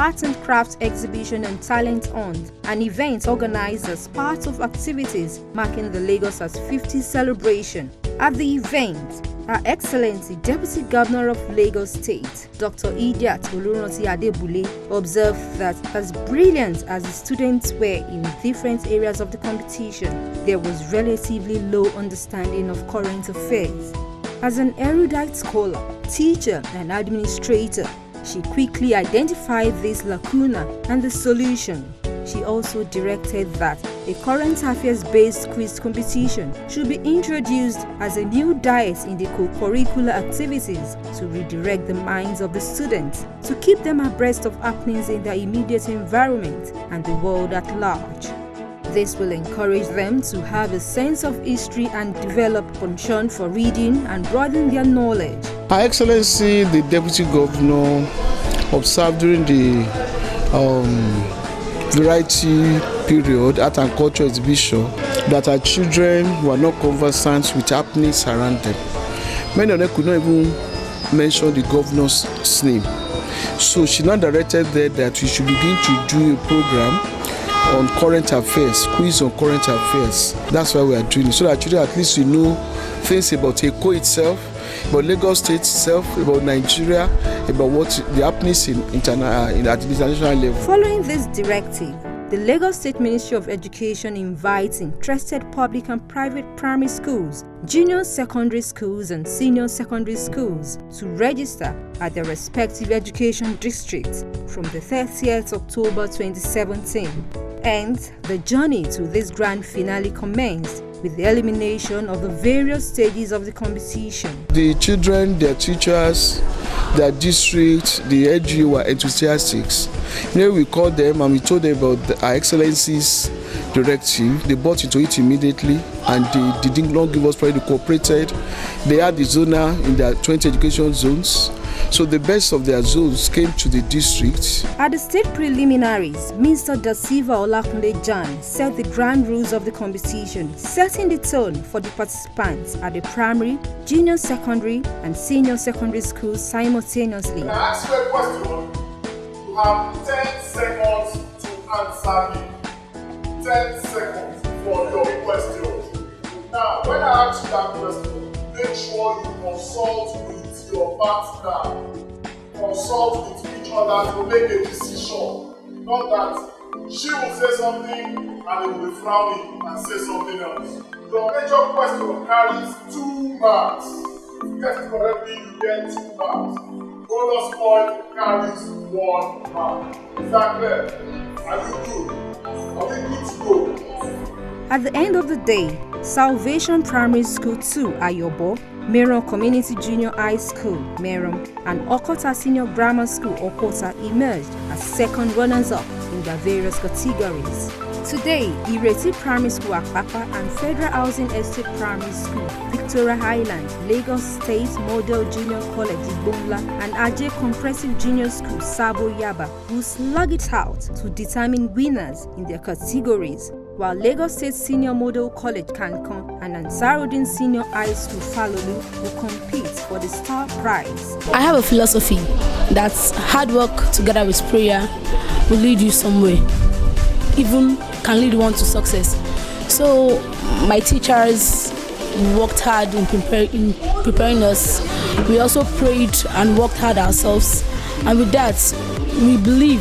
Arts and Crafts Exhibition and Talent Hunt, an event organized as part of activities marking the Lagos as 50th celebration. At the event, Her Excellency Deputy Governor of Lagos State, Dr. Idiat Oluranti Adebule, observed that as brilliant as the students were in different areas of the competition, there was relatively low understanding of current affairs. As an erudite scholar, teacher, and administrator, she quickly identified this lacuna and the solution. She also directed that a current affairs-based quiz competition should be introduced as a new diet in the co-curricular activities to redirect the minds of the students, to keep them abreast of happenings in their immediate environment and the world at large. This will encourage them to have a sense of history and develop penchant for reading and broaden their knowledge. Her Excellency, the Deputy Governor, observed during the variety period, art and culture exhibition, that our children were not conversant with happenings around them. Many of them could not even mention the governor's name. So she now directed that we should begin to do a program on current affairs, quiz on current affairs. That's why we are doing it, so that children at least know things about Eko itself, about Lagos State itself, about Nigeria, about what the happenings at the international level. Following this directive, the Lagos State Ministry of Education invites interested public and private primary schools, junior secondary schools and senior secondary schools to register at their respective education districts from the 30th October 2017. And the journey to this grand finale commenced with the elimination of the various stages of the competition. The children, their teachers, their district, the LGU were enthusiastic. We called them and we told them about Her Excellency's directive. They bought into it immediately and they did not give us priority. They cooperated. They had the zona in their 20 education zones. So the best of their zones came to the district. At the state preliminaries, Mr. Da Silva Olakunle Jan set the grand rules of the competition, setting the tone for the participants at the primary, junior secondary, and senior secondary schools simultaneously. When I ask you a question, you have 10 seconds to answer me. 10 seconds for your question. Now, when I ask you that question, make sure you consult with your partner, consult with each other to make a decision. Not that she will say something and it will be frowning and say something else. Your major question carries 2 marks. If you get it correctly, you get 2 marks. Bonus point carries 1 mark. Is that clear? Are you good? Are we good to go? At the end of the day, Salvation Primary School 2, Ayobo, Meron Community Junior High School, Meron, and Okota Senior Grammar School, Okota, emerged as second runners-up in their various categories. Today, Ireti Primary School, Akpapa, and Federal Housing Estate Primary School, Victoria Highland, Lagos State Model Junior College, Igbonla, and Ajay Comprehensive Junior School, Sabo Yaba, will slug it out to determine winners in their categories, while Lagos State Senior Model College, Kankan, and Ansarudin Senior High School, Falolu, will compete for the star prize. I have a philosophy that hard work together with prayer will lead you somewhere, even can lead one to success. So my teachers worked hard in preparing us. We also prayed and worked hard ourselves, and with that we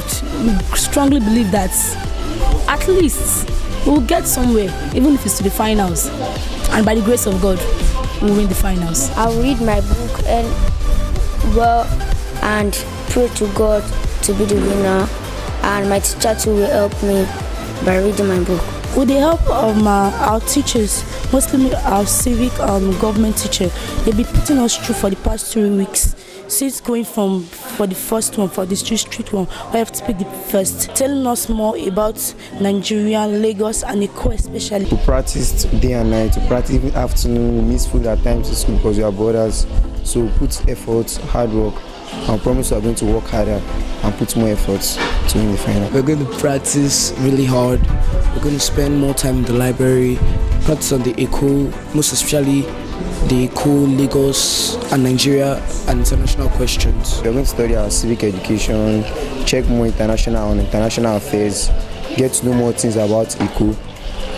strongly believed that at least we'll get somewhere, even if it's to the finals, and by the grace of God we'll win the finals. I'll read my book and pray to God to be the winner, and my teacher too will help me by reading my book. With the help of our teachers, mostly our civic government teacher, they've been putting us through for the past 3 weeks. Since going for the first one, for the street one, we have to pick the first, telling us more about Nigeria, Lagos, and Eko especially. We practiced day and night, we practice even afternoon, we miss food at times in school because we are brothers. So we put efforts, hard work, and promise we are going to work harder and put more efforts to win the final. We're going to practice really hard. We're going to spend more time in the library, practice on the Eko, most especially the cool Lagos and Nigeria and international questions. We are going to study our civic education, check more international affairs, get to know more things about ECO,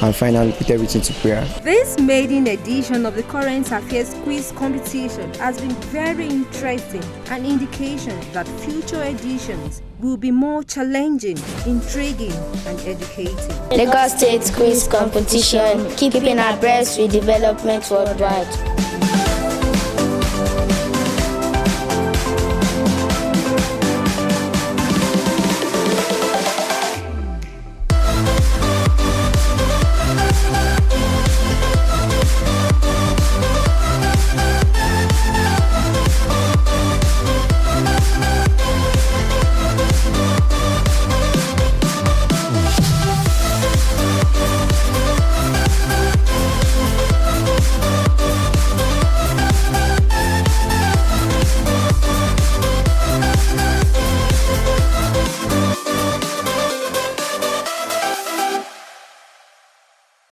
and finally put everything to prayer. This maiden edition of the Current Affairs Quiz Competition has been very interesting, an indication that future editions will be more challenging, intriguing and educating. Lagos State Quiz Competition, keeping abreast with development worldwide.